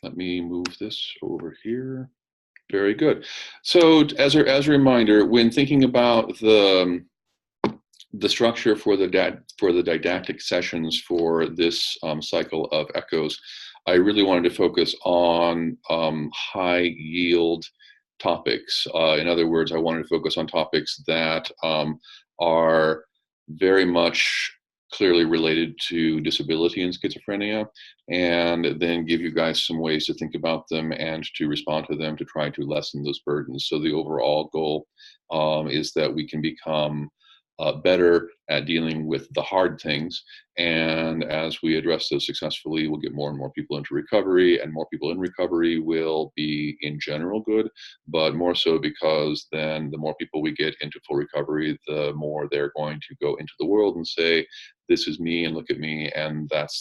Let me move this over here. Very good. So as a reminder, when thinking about the structure for the didactic sessions for this cycle of echoes, I really wanted to focus on high yield topics. In other words, I wanted to focus on topics that are very much clearly related to disability and schizophrenia, and then give you guys some ways to think about them and to respond to them to try to lessen those burdens. So the overall goal is that we can become better at dealing with the hard things. And as we address those successfully, we'll get more and more people into recovery, and more people in recovery will be in general good, but more so because then the more people we get into full recovery, the more they're going to go into the world and say, this is me and look at me. And that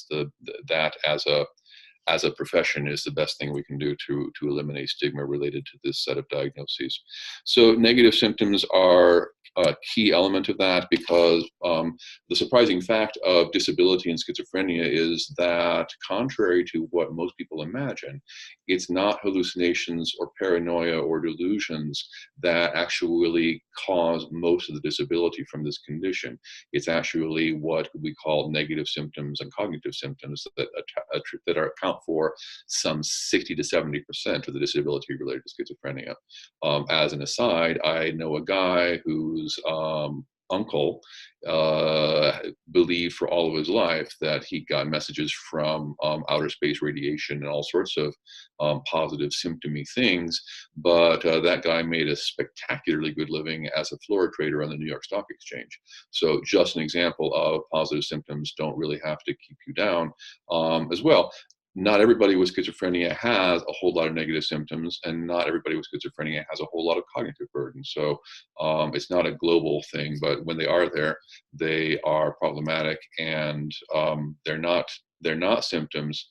as a profession is the best thing we can do to eliminate stigma related to this set of diagnoses. So negative symptoms are a key element of that, because the surprising fact of disability and schizophrenia is that, contrary to what most people imagine, it's not hallucinations or paranoia or delusions that actually cause most of the disability from this condition. It's actually what we call negative symptoms and cognitive symptoms that account for some 60 to 70% of the disability related to schizophrenia. As an aside, I know a guy whose uncle believed for all of his life that he got messages from outer space radiation and all sorts of positive symptomy things, but that guy made a spectacularly good living as a floor trader on the New York Stock Exchange. So just an example of positive symptoms don't really have to keep you down as well. Not everybody with schizophrenia has a whole lot of negative symptoms, and not everybody with schizophrenia has a whole lot of cognitive burden. So it's not a global thing, but when they are there, they are problematic, and they're not symptoms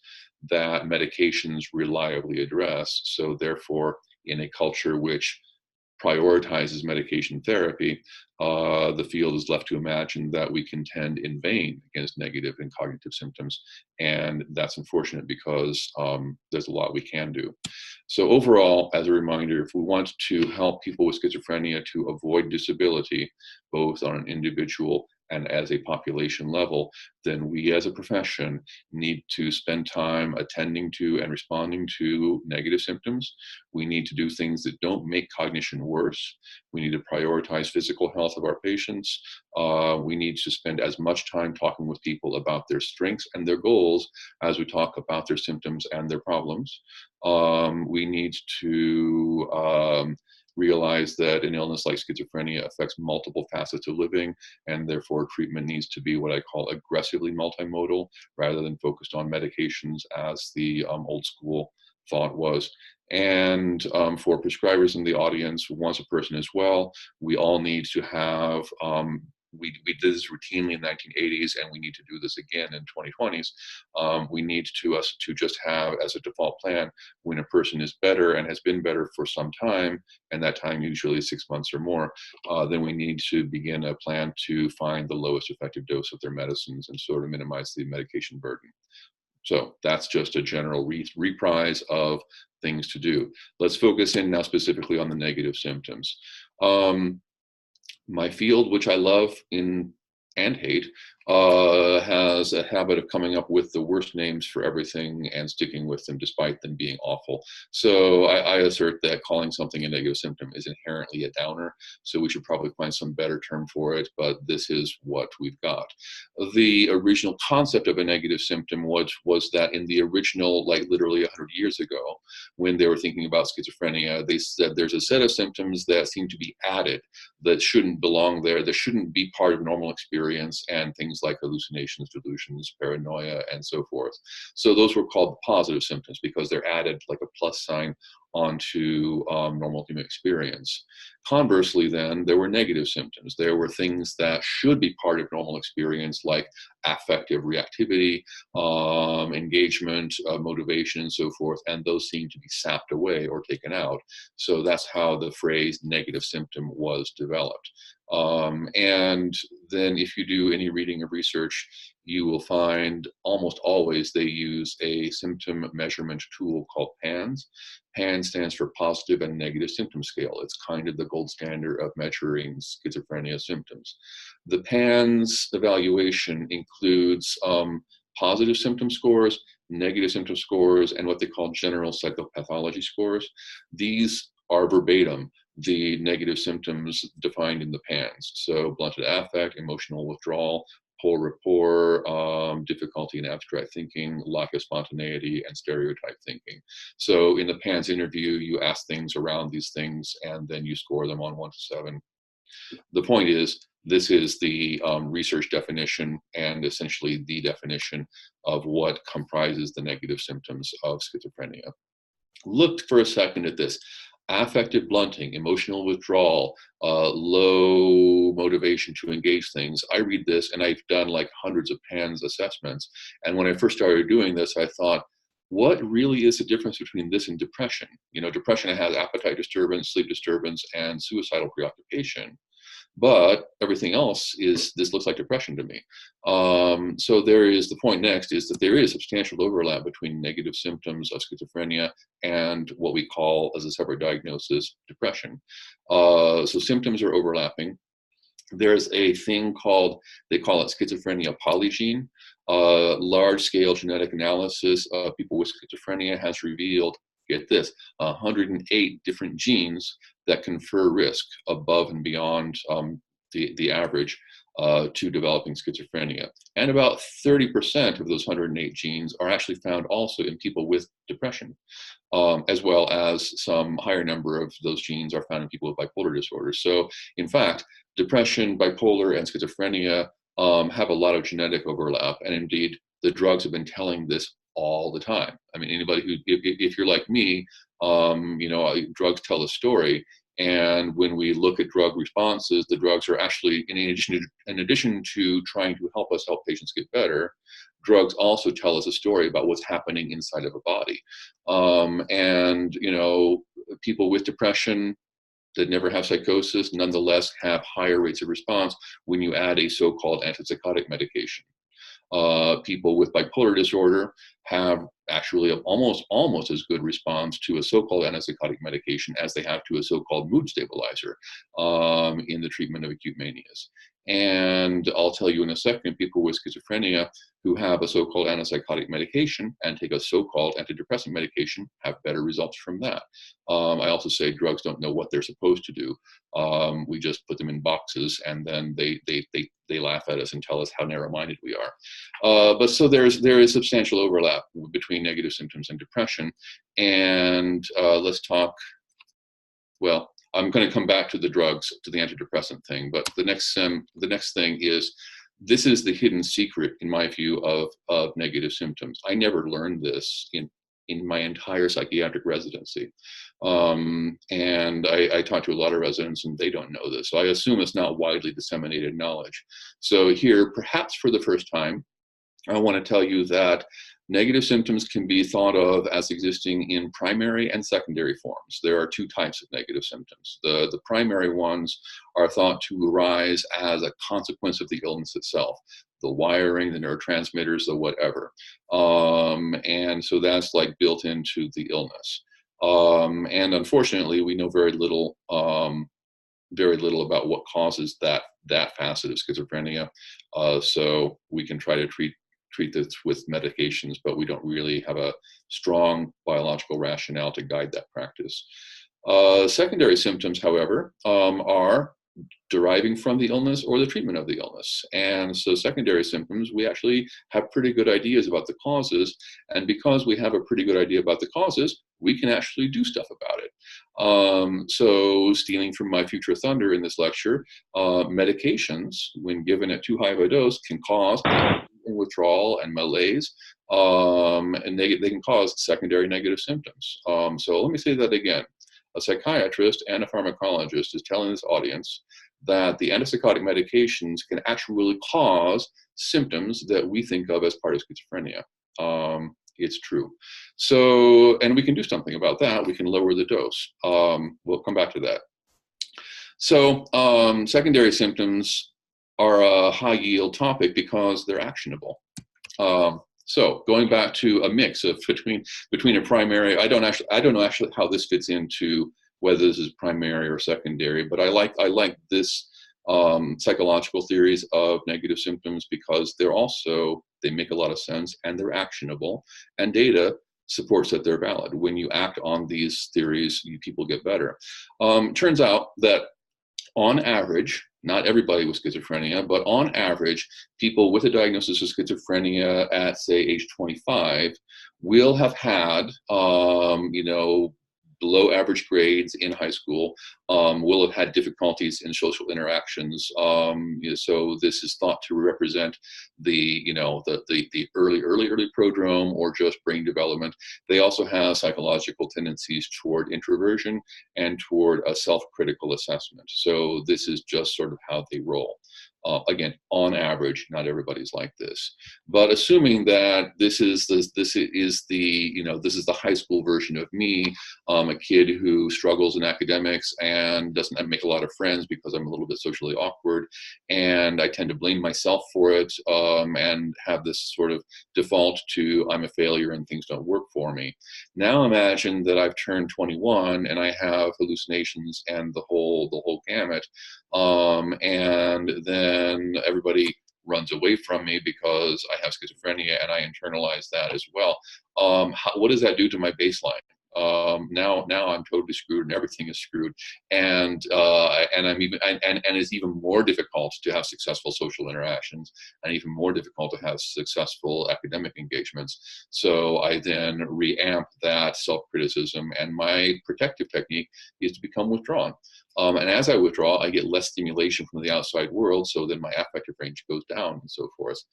that medications reliably address. So therefore, in a culture which prioritizes medication therapy, the field is left to imagine that we contend in vain against negative and cognitive symptoms. And that's unfortunate, because there's a lot we can do. So overall, as a reminder, if we want to help people with schizophrenia to avoid disability, both on an individual and as a population level, then we as a profession need to spend time attending to and responding to negative symptoms. We need to do things that don't make cognition worse. We need to prioritize physical health of our patients. We need to spend as much time talking with people about their strengths and their goals as we talk about their symptoms and their problems. We need to realize that an illness like schizophrenia affects multiple facets of living, and therefore treatment needs to be what I call aggressively multimodal, rather than focused on medications as the old school thought was. And for prescribers in the audience, once a person is well, we all need to have we did this routinely in the 1980s, and we need to do this again in 2020s. We need to just have as a default plan, when a person is better and has been better for some time, and that time usually is 6 months or more, then we need to begin a plan to find the lowest effective dose of their medicines and sort of minimize the medication burden. So that's just a general reprise of things to do. Let's focus in now specifically on the negative symptoms. My field, which I love and hate, has a habit of coming up with the worst names for everything and sticking with them despite them being awful. So I assert that calling something a negative symptom is inherently a downer, so we should probably find some better term for it, but this is what we've got. The original concept of a negative symptom was that in the original, like literally 100 years ago, when they were thinking about schizophrenia, they said there's a set of symptoms that seem to be added that shouldn't belong there, that shouldn't be part of normal experience, and things like hallucinations, delusions, paranoia, and so forth. So those were called positive symptoms because they're added like a plus sign onto normal human experience. Conversely, then, there were negative symptoms. There were things that should be part of normal experience, like affective reactivity, engagement, motivation, and so forth, and those seem to be sapped away or taken out. So that's how the phrase negative symptom was developed. And then if you do any reading of research, you will find almost always they use a symptom measurement tool called PANS. PANS stands for Positive and Negative Symptom Scale. It's kind of the gold standard of measuring schizophrenia symptoms. The PANS evaluation includes positive symptom scores, negative symptom scores, and what they call general psychopathology scores. These are verbatim the negative symptoms defined in the PANS. So blunted affect, emotional withdrawal, poor rapport, difficulty in abstract thinking, lack of spontaneity, and stereotype thinking. So in the PANS interview, you ask things around these things, and then you score them on 1 to 7. The point is, this is the research definition and essentially the definition of what comprises the negative symptoms of schizophrenia. Look for a second at this. Affective blunting, emotional withdrawal, low motivation to engage things. I read this, and I've done like hundreds of PANS assessments. And when I first started doing this, I thought, what really is the difference between this and depression? You know, depression has appetite disturbance, sleep disturbance, and suicidal preoccupation. But everything else is, this looks like depression to me. So there is, the point next is that there is substantial overlap between negative symptoms of schizophrenia and what we call as a separate diagnosis, depression. So symptoms are overlapping. There's a thing called, they call it schizophrenia polygene. Large-scale genetic analysis of people with schizophrenia has revealed, get this, 108 different genes that confer risk above and beyond the average to developing schizophrenia. And about 30% of those 108 genes are actually found also in people with depression, as well as some higher number of those genes are found in people with bipolar disorder. So in fact, depression, bipolar, and schizophrenia have a lot of genetic overlap. And indeed, the drugs have been telling this all the time. I mean, anybody who, if you're like me, you know, drugs tell a story. And when we look at drug responses, the drugs are actually, in addition to trying to help us help patients get better, drugs also tell us a story about what's happening inside of a body. And, you know, people with depression that never have psychosis nonetheless have higher rates of response when you add a so-called antipsychotic medication. People with bipolar disorder have actually almost as good response to a so-called antipsychotic medication as they have to a so-called mood stabilizer in the treatment of acute manias. And I'll tell you in a second, people with schizophrenia who have a so-called antipsychotic medication and take a so-called antidepressant medication have better results from that. I also say drugs don't know what they're supposed to do. We just put them in boxes, and then they laugh at us and tell us how narrow-minded we are. But so there is substantial overlap between negative symptoms and depression. And let's talk, well, I'm going to come back to the drugs, to the antidepressant thing, but the next thing is, this is the hidden secret, in my view, of negative symptoms. I never learned this in my entire psychiatric residency. And I talk to a lot of residents, and they don't know this. So I assume it's not widely disseminated knowledge. So here, perhaps for the first time, I want to tell you that negative symptoms can be thought of as existing in primary and secondary forms. There are two types of negative symptoms. The primary ones are thought to arise as a consequence of the illness itself, the wiring, the neurotransmitters, the whatever. And so that's like built into the illness. And unfortunately, we know very little about what causes that facet of schizophrenia. So we can try to treat this with medications, but we don't really have a strong biological rationale to guide that practice. Secondary symptoms, however, are deriving from the illness or the treatment of the illness. And so secondary symptoms, we actually have pretty good ideas about the causes. And because we have a pretty good idea about the causes, we can actually do stuff about it. So stealing from my future thunder in this lecture, medications, when given at too high of a dose, can cause withdrawal and malaise, and they can cause secondary negative symptoms. So let me say that again. A psychiatrist and a pharmacologist is telling this audience that the antipsychotic medications can actually cause symptoms that we think of as part of schizophrenia. It's true. So, and we can do something about that. We can lower the dose. We'll come back to that. So secondary symptoms are a high yield topic because they're actionable. So going back to a mix of between a primary, I don't know actually how this fits into whether this is primary or secondary, but I like this psychological theories of negative symptoms because they make a lot of sense and they're actionable, and data supports that they're valid. When you act on these theories, people get better. Turns out that on average, not everybody with schizophrenia, but on average, people with a diagnosis of schizophrenia at, say, age 25 will have had, below average grades in high school, will have had difficulties in social interactions. So this is thought to represent the early prodrome or just brain development. They also have psychological tendencies toward introversion and toward a self-critical assessment. So this is just sort of how they roll. Again, on average, not everybody's like this, but assuming that this is the high school version of me, a kid who struggles in academics and doesn't make a lot of friends because I'm a little bit socially awkward, and I tend to blame myself for it, and have this sort of default to I'm a failure and things don't work for me. Now imagine that I've turned 21 and I have hallucinations and the whole gamut, and then everybody runs away from me because I have schizophrenia and I internalize that as well. What does that do to my baseline? Now I'm totally screwed and everything is screwed, and it's even more difficult to have successful social interactions and even more difficult to have successful academic engagements. So I then reamp that self-criticism, and my protective technique is to become withdrawn. And as I withdraw, I get less stimulation from the outside world, so then my affective range goes down and so forth.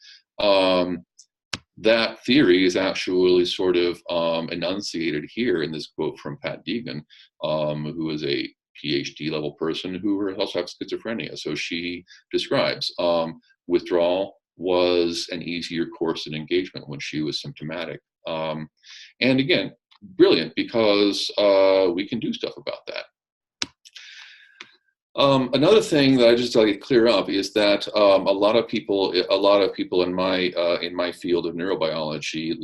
That theory is actually sort of enunciated here in this quote from Pat Deegan, who is a PhD level person who also has schizophrenia. So she describes withdrawal was an easier course in engagement when she was symptomatic. And again, brilliant, because we can do stuff about that. Another thing that I just like to clear up is that a lot of people in my field of neurobiology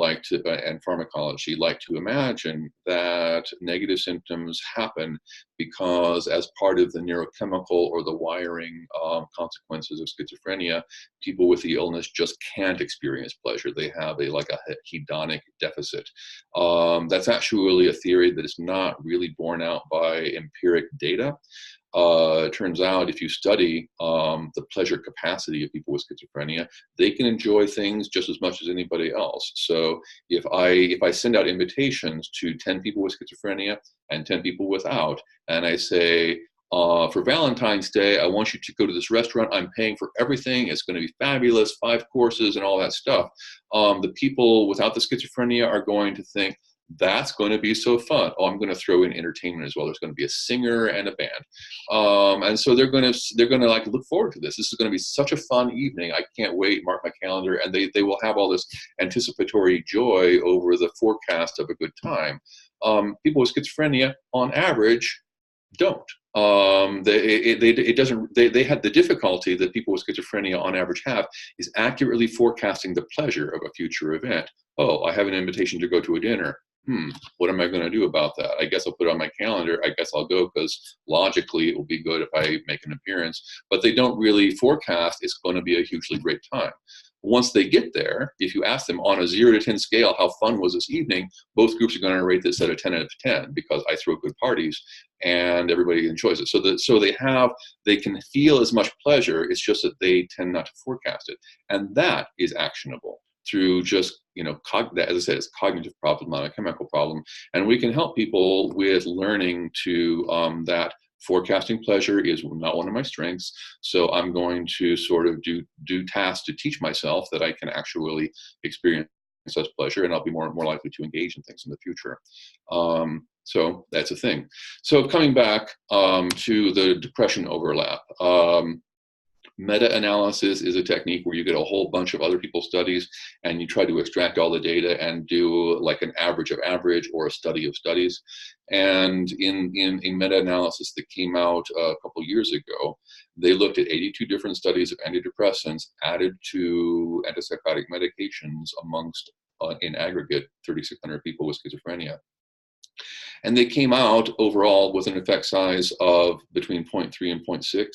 and pharmacology like to imagine that negative symptoms happen because, as part of the neurochemical or the wiring consequences of schizophrenia, people with the illness just can't experience pleasure. They have a hedonic deficit. That's actually a theory that is not really borne out by empiric data. It turns out if you study the pleasure capacity of people with schizophrenia, they can enjoy things just as much as anybody else. So if I send out invitations to 10 people with schizophrenia and 10 people without, and I say, for Valentine's Day, I want you to go to this restaurant. I'm paying for everything. It's going to be fabulous, 5 courses and all that stuff. The people without the schizophrenia are going to think, that's going to be so fun. Oh, I'm going to throw in entertainment as well. There's going to be a singer and a band, and so they're going to like look forward to this. This is going to be such a fun evening. I can't wait. Mark my calendar, and they will have all this anticipatory joy over the forecast of a good time. People with schizophrenia, on average, don't. They had the difficulty that people with schizophrenia on average have is accurately forecasting the pleasure of a future event. Oh, I have an invitation to go to a dinner. What am I going to do about that? I guess I'll put it on my calendar. I guess I'll go because logically it will be good if I make an appearance. But they don't really forecast it's going to be a hugely great time. Once they get there, if you ask them on a 0 to 10 scale, how fun was this evening, both groups are going to rate this at a 10 out of 10 because I throw good parties and everybody enjoys it. So they can feel as much pleasure. It's just that they tend not to forecast it. And that is actionable through just, as I said, it's a cognitive problem, not a chemical problem. And we can help people with learning to that forecasting pleasure is not one of my strengths. So I'm going to sort of do tasks to teach myself that I can actually experience such pleasure, and I'll be more likely to engage in things in the future. So that's a thing. So coming back to the depression overlap. Meta-analysis is a technique where you get a whole bunch of other people's studies and you try to extract all the data and do like an average of average or a study of studies. And in a meta-analysis that came out a couple years ago, they looked at 82 different studies of antidepressants added to antipsychotic medications amongst, in aggregate, 3,600 people with schizophrenia. And they came out overall with an effect size of between 0.3 and 0.6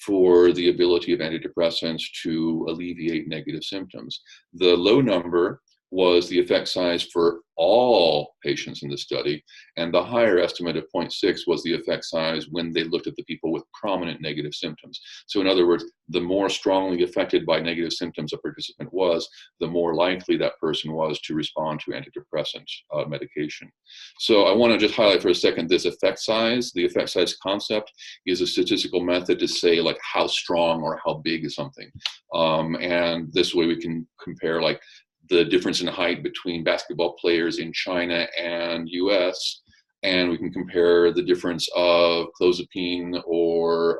for the ability of antidepressants to alleviate negative symptoms. The low number was the effect size for all patients in the study, and the higher estimate of 0.6 was the effect size when they looked at the people with prominent negative symptoms. So in other words, the more strongly affected by negative symptoms a participant was, the more likely that person was to respond to antidepressant medication. So I want to just highlight for a second this effect size. The effect size concept is a statistical method to say like how strong or how big is something. And this way we can compare like the difference in height between basketball players in China and US, and we can compare the difference of clozapine or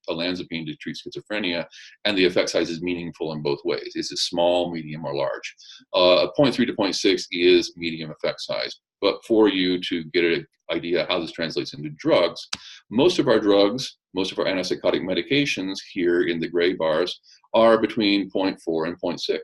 olanzapine to treat schizophrenia, and the effect size is meaningful in both ways. Is it small, medium, or large? 0.3 to 0.6 is medium effect size. But for you to get an idea how this translates into drugs, most of our drugs, most of our antipsychotic medications here in the gray bars are between 0.4 and 0.6.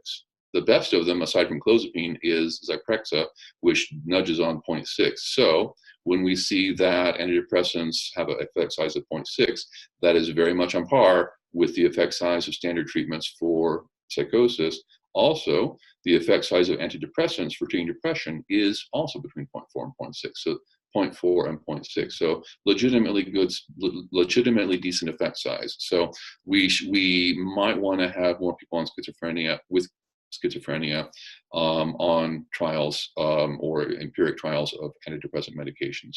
The best of them, aside from clozapine, is Zyprexa, which nudges on 0.6. So when we see that antidepressants have an effect size of 0.6, that is very much on par with the effect size of standard treatments for psychosis. Also, the effect size of antidepressants for treating depression is also between 0.4 and 0.6. So 0.4 and 0.6. So legitimately good, legitimately decent effect size. So we might want to have more people on schizophrenia on trials or empiric trials of antidepressant medications.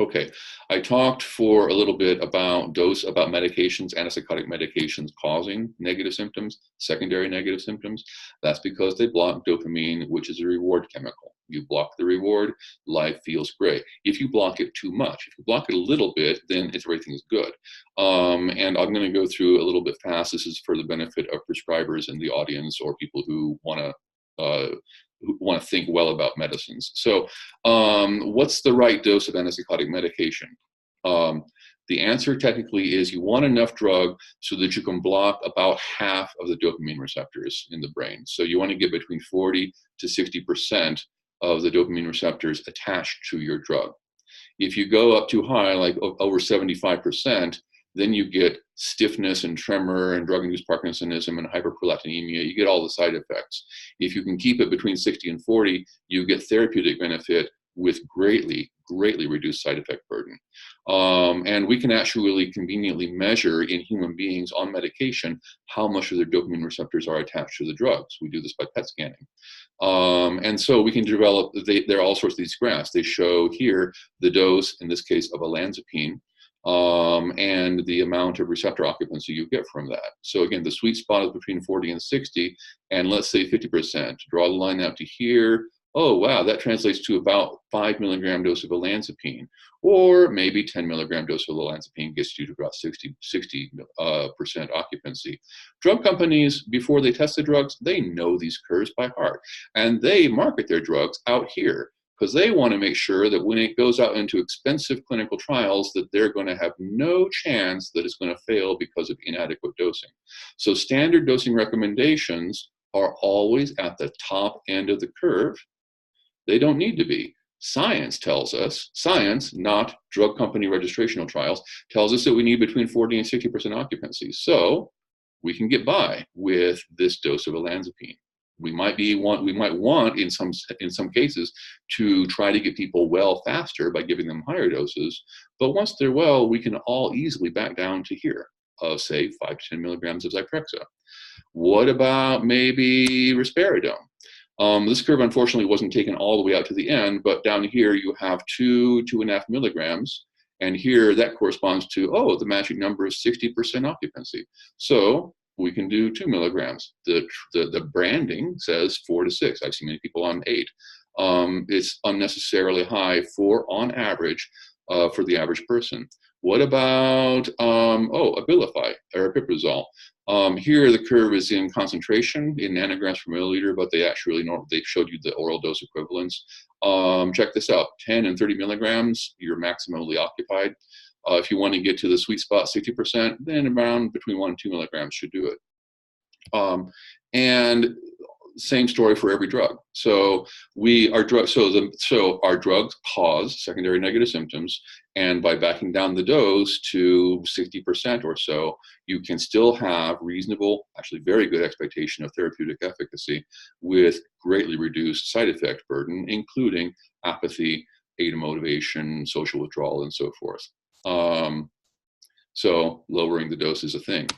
Okay, I talked for a little bit about medications, antipsychotic medications causing negative symptoms, secondary negative symptoms. That's because they block dopamine, which is a reward chemical. You block the reward, life feels great. If you block it too much, if you block it a little bit, then everything is good. And I'm going to go through a little bit fast. This is for the benefit of prescribers in the audience or people who want to think well about medicines. So what's the right dose of antipsychotic medication? The answer technically is you want enough drug so that you can block about half of the dopamine receptors in the brain. So you want to get between 40 to 60% of the dopamine receptors attached to your drug. If you go up too high, like over 75%, then you get stiffness and tremor and drug-induced Parkinsonism and hyperprolactinemia. You get all the side effects. If you can keep it between 60 and 40, you get therapeutic benefit with greatly reduced side effect burden. And we can actually conveniently measure in human beings on medication how much of their dopamine receptors are attached to the drugs. We do this by PET scanning. And so we can develop, there are all sorts of these graphs. They show here the dose, in this case, of olanzapine, and the amount of receptor occupancy you get from that. So again, the sweet spot is between 40 and 60, and let's say 50%. Draw the line out to here. Oh, wow, that translates to about 5 milligram dose of olanzapine, or maybe 10 milligram dose of olanzapine gets you to about 60% occupancy. Drug companies, before they test the drugs, they know these curves by heart, and they market their drugs out here because they want to make sure that when it goes out into expensive clinical trials that they're going to have no chance that it's going to fail because of inadequate dosing. So standard dosing recommendations are always at the top end of the curve. They don't need to be. Science tells us, science, not drug company registrational trials, tells us that we need between 40 and 60% occupancy. So we can get by with this dose of olanzapine. We might want in some cases to try to get people well faster by giving them higher doses. But once they're well, we can all easily back down to here, say 5 to 10 milligrams of Zyprexa. What about maybe risperidone? This curve, unfortunately, wasn't taken all the way out to the end, but down here you have 2.5 milligrams. And here that corresponds to, oh, the magic number is 60% occupancy. So we can do 2 milligrams. The branding says 4 to 6. I've seen many people on 8. It's unnecessarily high for, on average, for the average person. What about Abilify or aripiprazole? Here the curve is in concentration in nanograms per milliliter, but they actually they showed you the oral dose equivalents. Check this out: 10 and 30 milligrams, you're maximally occupied. If you want to get to the sweet spot, 60%, then around between 1 and 2 milligrams should do it. And same story for every drug. So our drugs cause secondary negative symptoms, and by backing down the dose to 60% or so, you can still have reasonable, actually very good expectation of therapeutic efficacy with greatly reduced side effect burden, including apathy, amotivation, social withdrawal, and so forth. So lowering the dose is a thing,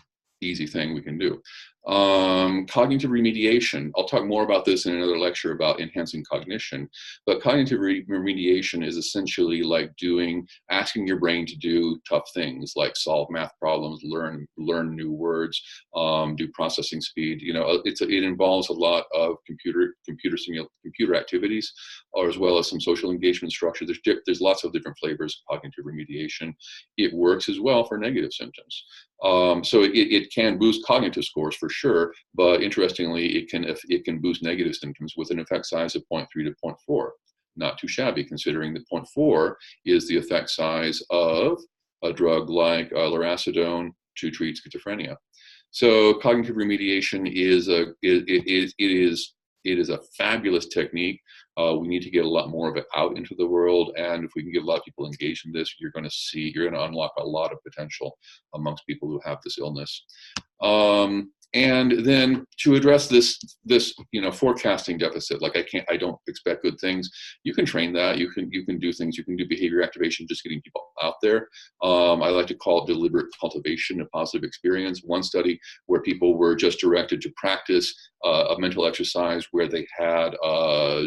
easy thing we can do. Cognitive remediation. I'll talk more about this in another lecture about enhancing cognition, but cognitive remediation is essentially like asking your brain to do tough things like solve math problems, learn new words, do processing speed. It involves a lot of computer activities, or as well as some social engagement structure. There's lots of different flavors of cognitive remediation. It works as well for negative symptoms. So it can boost cognitive scores for sure, but interestingly, it can boost negative symptoms with an effect size of 0.3 to 0.4. Not too shabby, considering that 0.4 is the effect size of a drug like lurasidone to treat schizophrenia. So cognitive remediation is a fabulous technique. We need to get a lot more of it out into the world, and if we can get a lot of people engaged in this, you're going to unlock a lot of potential amongst people who have this illness. And then to address this forecasting deficit, like I don't expect good things. You can train that. You can do things. You can do behavior activation, just getting people out there. I like to call it deliberate cultivation of positive experience. One study where people were just directed to practice a mental exercise where they had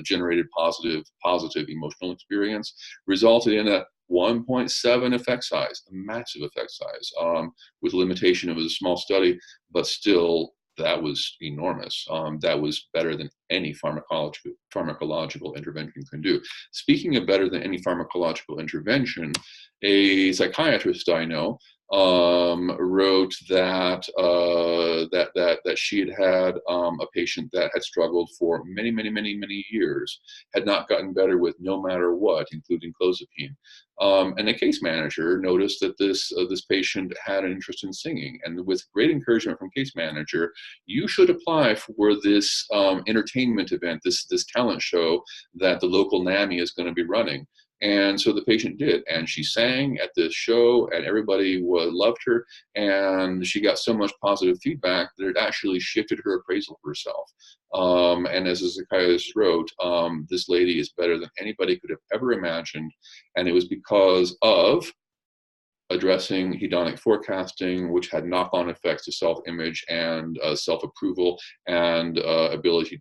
generated positive emotional experience resulted in a 1.7 effect size, a massive effect size. With limitation, it was a small study, but still, that was enormous. That was better than any pharmacological intervention can do. Speaking of better than any pharmacological intervention, a psychiatrist I know wrote that she had a patient that had struggled for many years, had not gotten better with no matter what, including clozapine. And a case manager noticed that this patient had an interest in singing, and with great encouragement from case manager, you should apply for this entertainment event, this talent show that the local NAMI is going to be running. And so the patient did, and she sang at this show, and everybody loved her, and she got so much positive feedback that it actually shifted her appraisal for herself. And as the psychiatrist wrote, this lady is better than anybody could have ever imagined, and it was because of addressing hedonic forecasting, which had knock-on effects to self-image and self-approval and ability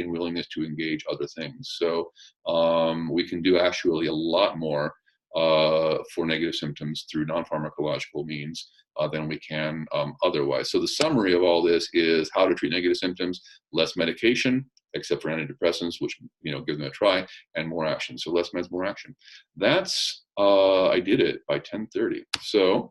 and willingness to engage other things. So we can do actually a lot more for negative symptoms through non-pharmacological means than we can otherwise. So the summary of all this is how to treat negative symptoms: less medication, except for antidepressants, which give them a try, and more action. So less meds, more action. That's I did it by 10:30. So